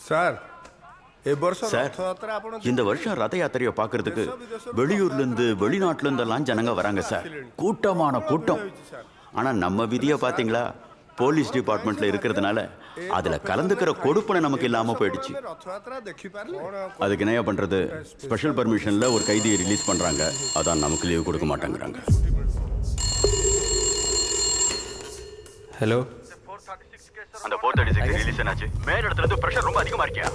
Sir sir இந்த வருஷம் ரத யாத்திரையை பார்க்கறதுக்கு வெளியூர்ல இருந்து வெளிநாட்டுல இருந்தெல்லாம் ஜனங்க வராங்க சார். கூட்டமான கூட்டம். ஆனா நம்ம விதியை பாத்தீங்களா? போலீஸ் டிபார்ட்மெண்ட்ல இருக்கிறதுனால அதுல கலந்துக்கிற கொடுப்பனை நமக்கு இல்லாம போயிடுச்சு. அதுக்கு என்ன பண்றது? ஸ்பெஷல் பர்மிஷன்ல ஒரு கைதியை ரிலீஸ் பண்றாங்க. அதான் நமக்கு லீவ் கொடுக்க மாட்டேங்கிறாங்க. ஹலோ, அந்த 436 ரிலீஸ் என்னாச்சு? மேல இடத்துல இருந்து பிரஷர் ரொம்ப அதிகமா இருக்கியா?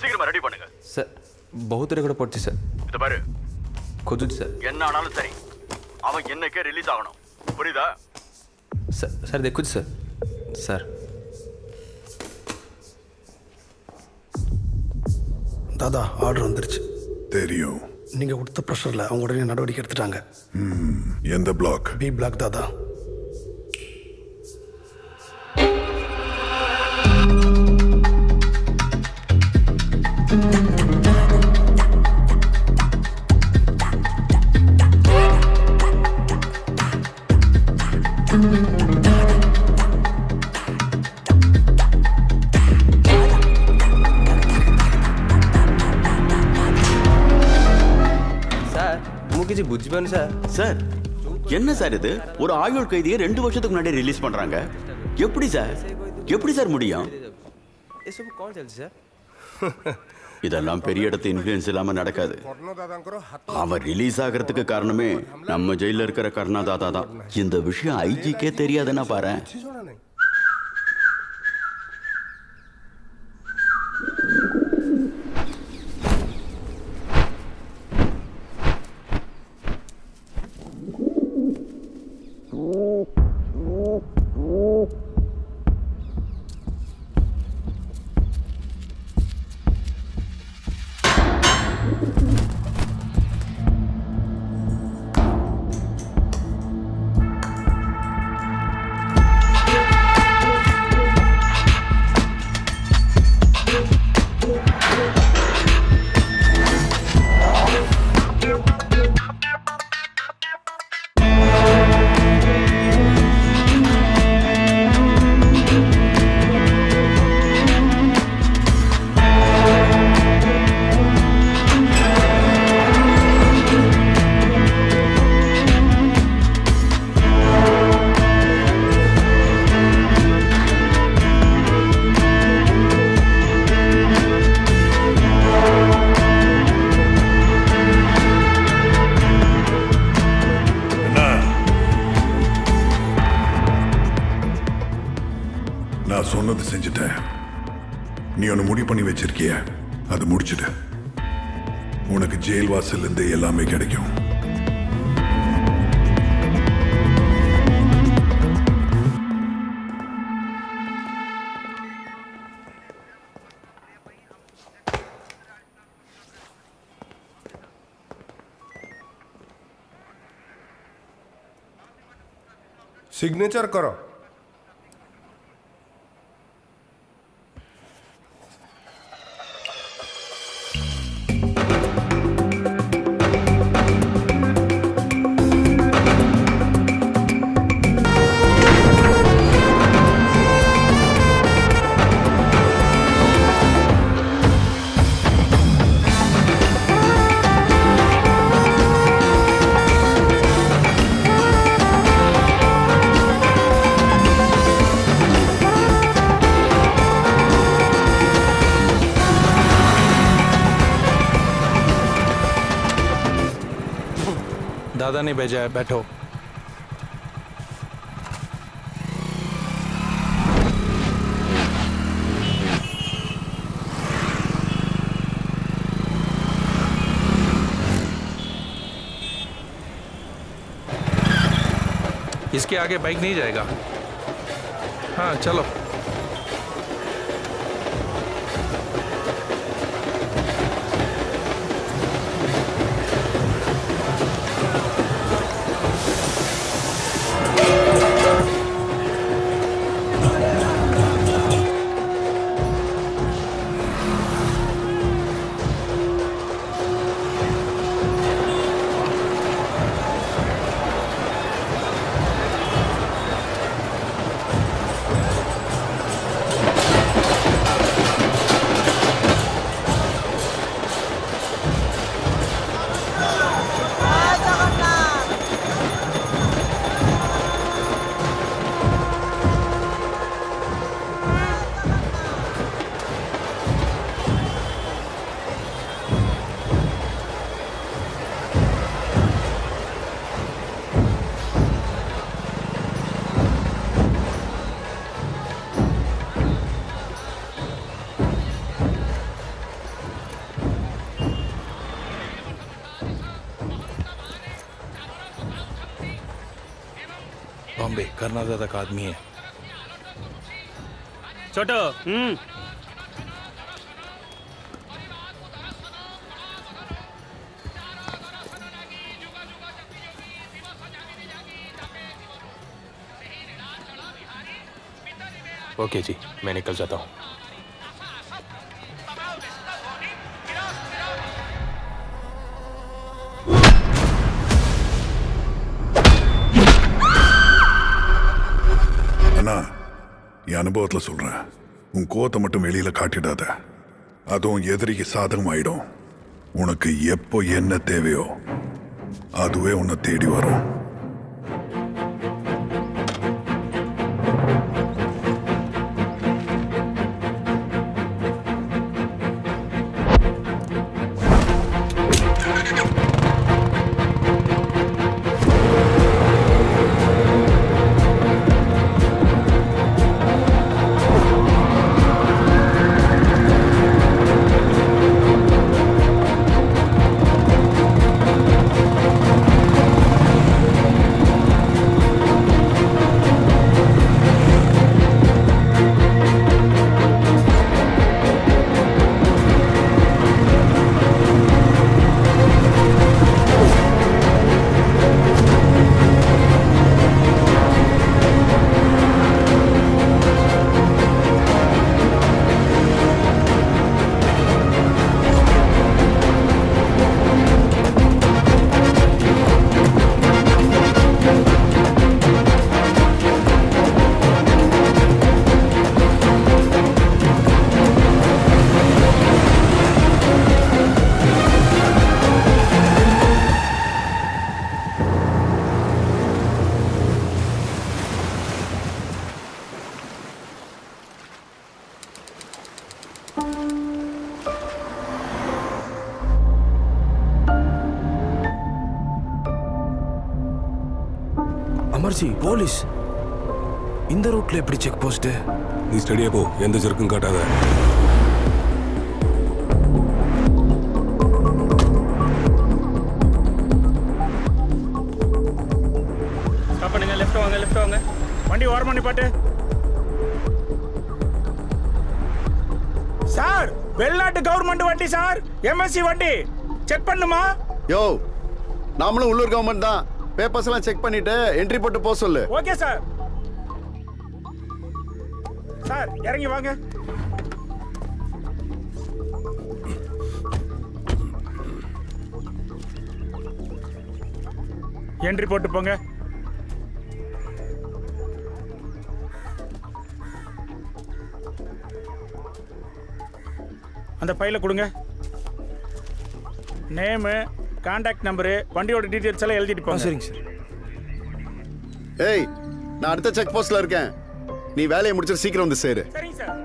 சீக்கிரமா ரெடி பண்ணுங்க சார். பௌத்தரை கூட போச்சு சார். இத பாரு, கொதுச்சு சார். என்ன ஆனாலும் சரி, அவன் என்னைக்கே ரிலீஸ் ஆகணும். புரியுதா? சார் சார் देखुச்சு சார். சார் தாதா ஆர்டர் வந்துருச்சு. தெரியும். நீங்க கொடுத்த ப்ரெஷர்ல அவங்க உடனே நடவடிக்கை எடுத்துட்டாங்க. எந்த பிளாக்? பி பிளாக் தாதா. புஜ்ஜிபான் சார். சார் என்ன சார் இது? ஒரு ஆயுள் கைதியை 2 வருஷத்துக்கு முன்னாடி ரிலீஸ் பண்றாங்க. எப்படி சார்? எப்படி சார் முடியும்? இதெல்லாம் பெரிய இடத்து இன்ஃப்ளூயன்ஸ் இல்லாம நடக்காது. அவன் ரிலீஸ் ஆகிறதுக்கு காரணமே நம்ம ஜெயில இருக்கிற கருணாதாதா தான். இந்த விஷயம் ஐஜிக்கே தெரியாதுன்னா பாரு. நான் சொன்னது செஞ்சுட்டேன். நீ ஒன்று முடிவு பண்ணி வச்சிருக்கிய, அது முடிச்சுட்டு உனக்கு ஜெயில் வாசல்ல இருந்து எல்லாமே கிடைக்கும். सिग्नेचर करो. दादा ने भेजा है, बैठो. इसके आगे बाइक नहीं जाएगा. हाँ चलो. बॉम्बे करना ज़्यादा का आदमी है। छोटो ओके जी, मैं निकल जाता हूँ। அண்ணா என் அனுபவத்தில் சொல்கிறேன், உன் கோவத்தை மட்டும் வெளியில் காட்டிடாத. அதுவும் எதிரிக்கு சாதகமாயிடும். உனக்கு எப்போ என்ன தேவையோ அதுவே உன்னை தேடி வரும். அமர்ஜி, போலீஸ் இந்த ரூட்ல எப்படி செக் போஸ்ட்? நீ ஸ்டடியா போ, எந்த ஜெர்க்கும் காட்டாத. ஸ்டாப் பண்ணுங்க, லெஃப்ட் வாங்க. வண்டி ஓரமா நிப்பாட்டு. சார், வெளிநாட்டு கவர்மெண்ட் வண்டி சார், எம்எஸ்சி வண்டி. செக் பண்ணுமா? யோ, நாமளும் உள்ளூர் கவர்மெண்ட் தான். பேப்பர்ஸ் எல்லாம் செக் பண்ணிட்டு என்ட்ரி போட்டு போக சொல்லு. Okay sir. சார், இறங்கி வாங்க. என்ட்ரி போட்டு போங்க. அந்த ஃபைலை கொடுங்க. நேமு, கான்டாக்ட் நம்பரு, வண்டியோட டீட்டெயில்ஸ் எல்லாம் எழுதிட்டு போங்க. சரிங்க சார். ஏய், நான் அடுத்த செக் போஸ்ட்ல இருக்கேன். நீ வேலையை முடிச்சிட்டு சீக்கிரம் வந்து சேரு. சரிங்க சார்.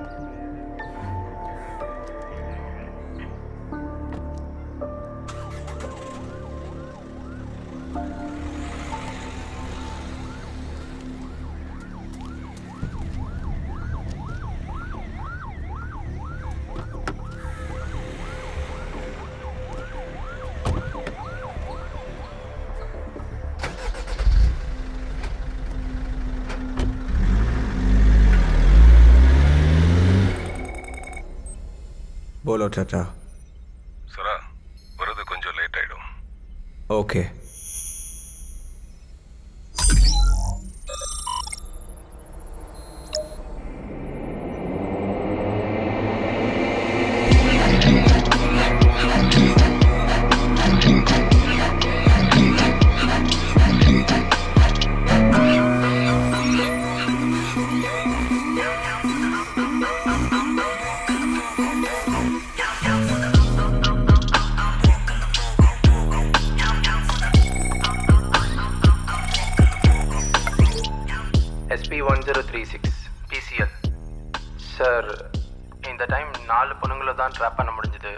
बोलो चाचा। சரா, வரது கொஞ்சம் லேட் ஆயிடும். ओके। SP1036 PCL sir. இந்த டைம் 4 பொண்ணுங்களை தான் ட்ராப் பண்ண முடிஞ்சது.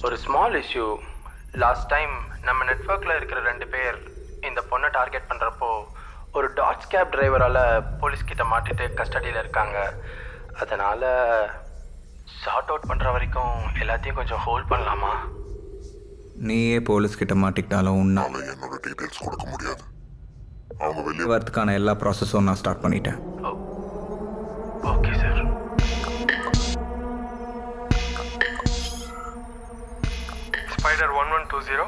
ஒரு ஸ்மால் இஷ்யூ. லாஸ்ட் டைம் நம்ம நெட்வொர்க்கில் இருக்கிற 2 பேர் இந்த பொண்ணை டார்கெட் பண்ணுறப்போ ஒரு டாட்ஸ் கேப் டிரைவரால் போலீஸ்கிட்ட மாட்டிட்டு கஸ்டடியில் இருக்காங்க. அதனால் ஷார்ட் அவுட் பண்ணுற வரைக்கும் எல்லாத்தையும் கொஞ்சம் ஹோல்ட் பண்ணலாமா? நீயே போலீஸ் கிட்ட மாட்டிக்கிட்டாலும் உன்னால என்னோட டீடைல்ஸ் கொடுக்க முடியாது. அவங்க வெளியே வரதுக்கான எல்லா ப்ராசஸும் நான் ஸ்டார்ட் பண்ணிட்டேன். Okay sir. Spider 1120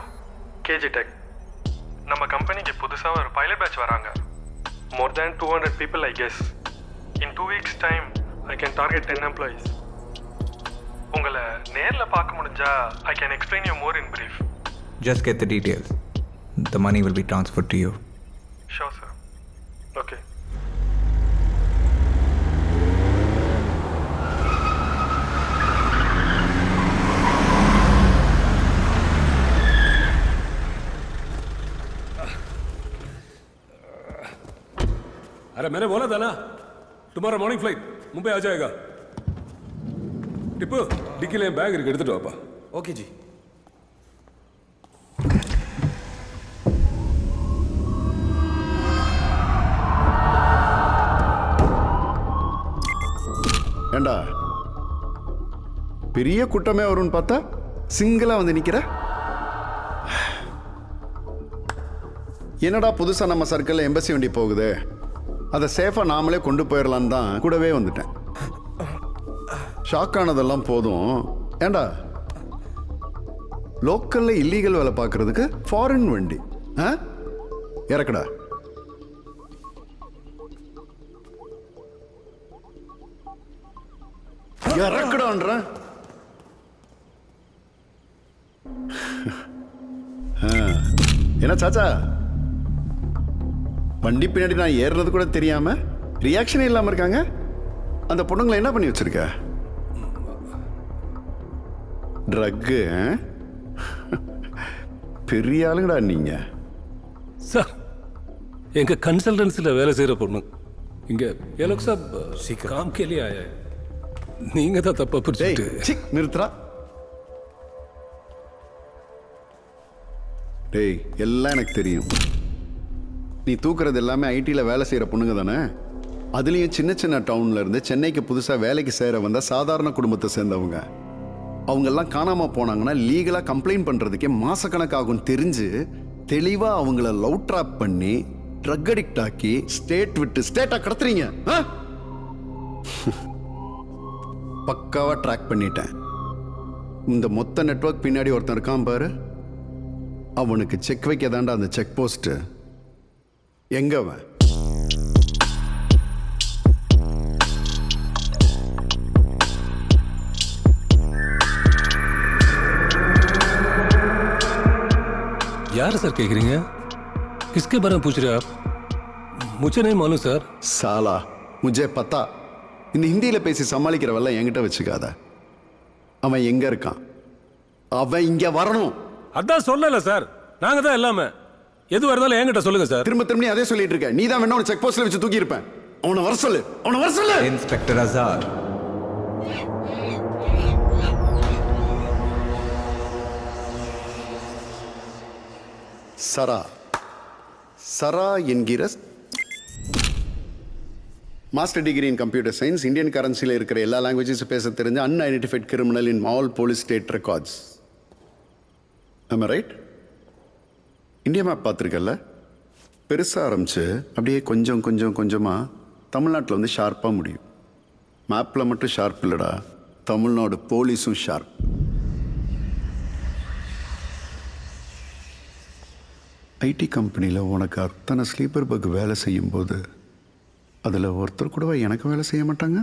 KG tech. நம்ம கம்பெனிக்கு புதுசாக ஒரு பைலட் பேட்ச் வராங்க. மோர் தேன் 200 people I guess. In 2 weeks time I can target 10 employees. உங்களை நேரில் பார்க்க முடிஞ்சா I can explain you more in brief. Just get the details. The money will be transferred to you. Sure sir. Okay. अरे मैंने बोला था ना tomorrow morning flight Mumbai आ जाएगा. टिप्पू डिक्की ले बैग இருக்கு எடுத்துட்டு வாப்பா. Okay G. ஏண்டா பெரிய கூட்டமே வரும்னு பார்த்தா சிங்கிளா வந்து நிக்கிற. என்னடா புதுசா நம்ம சர்க்கிளில் எம்பசி வண்டி போகுது, அதை சேஃபா நாமளே கொண்டு போயிடலான்னு தான் கூடவே வந்துட்டேன். ஷாக் ஆனதெல்லாம் போதும். ஏண்டா லோக்கல்ல இல்லீகல் வேலை பார்க்கறதுக்கு ஃபாரின் வண்டி இறக்கடா. இறக்கடான்ற என்ன சாச்சா, வண்டி பின்னாடி நான் ஏறுறது கூட தெரியாம ரியாக்ஷனே இல்லாம இருக்காங்க. அந்த பொண்ணுங்களை என்ன பண்ணி வச்சிருக்க? ட்ரக்கு. பெரிய ஆளுங்கடா நீங்க. சார் எங்க கன்சல்டன்சில வேலை செய்யற பொண்ணு இங்க ஏலோக் சாப் काम के लिए आया है. நீங்க தான் தப்பா புரிஞ்சுட்டு. நிறுத்துறா. டேய் எல்லாம் எனக்கு தெரியும். நீ தூக்குறது எல்லாமே ஐடியில் வேலை செய்கிற பொண்ணுங்க தானே. அதுலேயும் சின்ன சின்ன டவுன்ல இருந்து சென்னைக்கு புதுசாக வேலைக்கு சேர வந்த சாதாரண குடும்பத்தை சேர்ந்தவங்க. அவங்கெல்லாம் காணாமல் போனாங்கன்னா லீகலாக கம்ப்ளைண்ட் பண்ணுறதுக்கே மாசக்கணக்காகும் தெரிஞ்சு தெளிவாக அவங்கள லவ் ட்ராப் பண்ணி ட்ரக் அடிக்ட் ஆக்கி ஸ்டேட் விட்டு ஸ்டேட்டாக கடத்துறீங்க. பக்காவாக ட்ராக் பண்ணிட்டேன். இந்த மொத்த நெட்வொர்க் பின்னாடி ஒருத்தன் இருக்கான் பாரு, அவனுக்கு செக் வைக்க தாண்டா அந்த செக் போஸ்ட். எங்க அவன்? यार सर கேக்குறீங்க? किसके बारे में पूछ रहे आप? मुझे नहीं मालूम सर. சாலா முझे பத்தா. இந்த ஹிந்தியில பேசி சமாளிக்கிறவெல்லாம் என்கிட்ட வச்சுக்காத. அவன் எங்க இருக்கான்? அவன் இங்க வரணும். அதான் சொல்லல சார், நாங்க தான் எல்லாமே. எதுவா இருந்தாலும் என்கிட்ட சொல்லுங்க சார். திரும்ப திரும்ப நீ அதே சொல்லிட்டு இருக்க. நீ தான் வேணும் செக் போஸ்ட்ல வச்சு தூக்கி இருப்பேன். அவனை வர சொல்லு, அவனை வர சொல்லு. Inspector Azad. சரா சரா என்கிற master degree in computer science, Indian கரன்சியில் இருக்கிற எல்லா லாங்குவேஜஸும் பேச தெரிஞ்ச unidentified criminal in all police state records. ஆமா ரைட்? இந்தியா மேப் பார்த்துருக்கல? பெருசாக ஆரம்பிச்சு அப்படியே கொஞ்சம் கொஞ்சம் கொஞ்சமாக தமிழ்நாட்டில் வந்து ஷார்ப்பாக முடியும். மேப்பில் மட்டும் ஷார்ப் இல்லைடா, தமிழ்நாடு போலீஸும் ஷார்ப். ஐடி கம்பெனியில் உனக்கு அத்தனை ஸ்லீப்பர் பக் வேலை செய்யும்போது அதில் ஒருத்தர் கூடவா எனக்கு வேலை செய்ய மாட்டாங்க?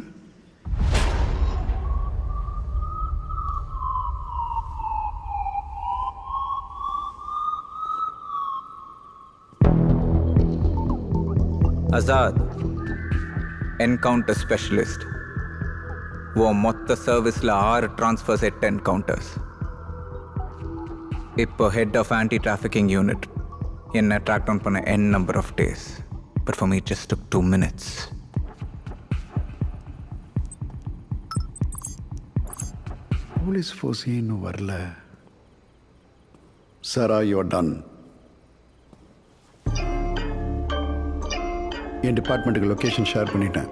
Azad, encounter specialist. वो மொத்த சர்வீஸில் 6 ட்ரான்ஸ்ஃபர்ஸ் at 10 counters. இப்போ head of anti trafficking unit. என்னை ட்ராக் டவுன் பண்ண n number of days. But for me it just took 2 minutes. Police force இன்னும் வரல. சரா யூ ஆர் டன். என் டிபார்ட்மெண்ட்டுக்கு லொக்கேஷன் ஷேர் பண்ணிட்டேன்.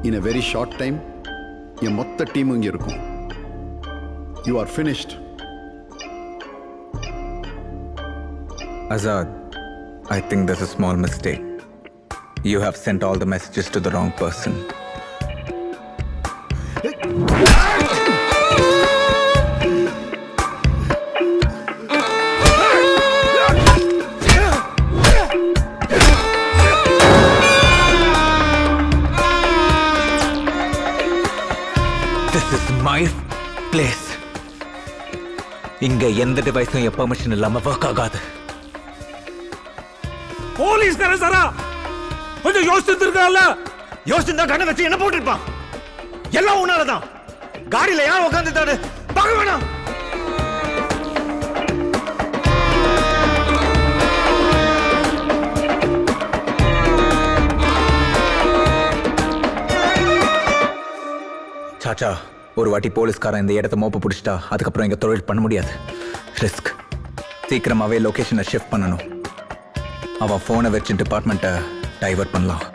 இன் அ வெரி ஷார்ட் டைம் என் மொத்த டீமும் இங்கே இருக்கும். You are finished. Azad, I think there's a small mistake. You have sent all the messages to the wrong person. This is my place. இங்க எந்த டிவைஸும் என் permission இல்லாம work ஆகாது. Police தானே சாரா, கொஞ்சம் யோசிச்சு இருக்கல. யோசிச்சு கண்ணை வச்சு என்ன போட்டுருப்பான்? எல்லாம் உன்னாலதான். காடியில யார் உட்காந்துட்டாரு பார்க்க வேணாம். சாச்சா, ஒரு வாட்டி போலீஸ்காரன் இந்த இடத்த மோப்ப பிடிச்சிட்டா அதுக்கப்புறம் எங்க தொழில் பண்ண முடியாது. ரிஸ்க். சீக்கிரமாவே லொகேஷனை ஷிஃப்ட் பண்ணணும். அவன் ஃபோனை வச்சு டிபார்ட்மெண்ட்டை டைவர்ட் பண்ணலாம்.